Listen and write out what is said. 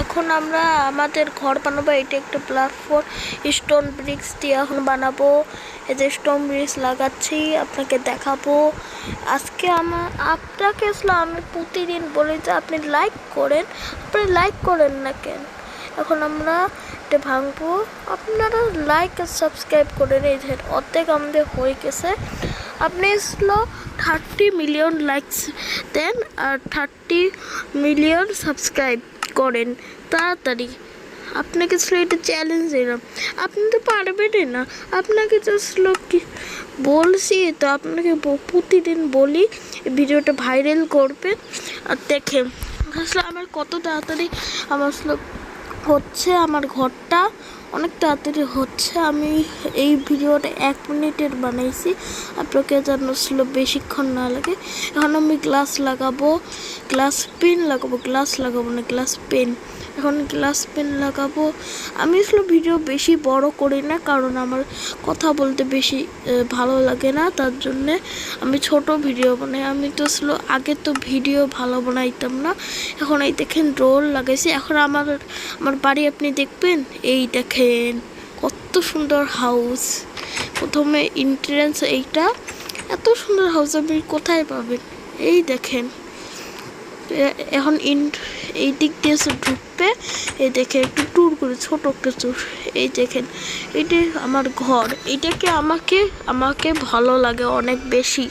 এখন আমরা আমাদের ঘর বানাবো। এটা একটা প্ল্যাটফর্ম স্টোন ব্রিক্স দিয়ে এখন বানাবো। এই যে স্টোন ব্রিক্স লাগাচ্ছি, আপনাকে দেখাবো আজকে। আপনাকে আসলে আমি প্রতিদিন বলি যে আপনি লাইক করেন, আপনি লাইক করেন না কেন? এখন আমরা এটা ভাঙবো, আপনারা লাইক আর সাবস্ক্রাইব করেন। এই যে অর্ধেক আমাদের হয়ে গেছে। আপনি আসলে 30 মিলিয়ন লাইকস দেন আর 30 মিলিয়ন সাবস্ক্রাইব করেন তাড়াতাড়ি। আপনাকে এটা চ্যালেঞ্জ দিলাম, আপনি তো পারবেনই না। আপনাকে জাস্ট কি বলছি, তো আপনাকে প্রতিদিন বলি ভিডিওটা ভাইরাল করবেন। আর দেখেন আসলে আমার কত তাড়াতাড়ি আমার আসলে হচ্ছে, আমার ঘরটা অনেক তাড়াতাড়ি হচ্ছে। আমি এই ভিডিওটা 1 মিনিটের বানাইছি, আপনাকে যেন আসলে বেশিক্ষণ না লাগে। এখন আমি গ্লাস লাগাবো, গ্লাস পেন লাগাবো, গ্লাস লাগাবো না গ্লাস পেন। এখন গ্লাস পেন লাগাবো। আমি আসলে ভিডিও বেশি বড় করি না, কারণ আমার কথা বলতে বেশি ভালো লাগে না, তার জন্যে আমি ছোট ভিডিও বানাই। আমি তো আসলে আগে তো ভিডিও ভালো বানাইতাম না। এখন এই দেখেন রোল লাগাইছি। এখন আমার বাড়ি আপনি দেখবেন, এই দেখেন কত সুন্দর হাউস। প্রথমে এন্ট্রান্স এইটা, এত সুন্দর হাউস আপনি কোথায় পাবেন? এই দেখেন এখন এই দিক দিয়ে ঢুকবে। এই দেখে একটু ট্যুর করে, ছোট একটা ট্যুর। এই দেখেন এইটাই আমার ঘর। এটাকে আমাকে ভালো লাগে অনেক বেশি।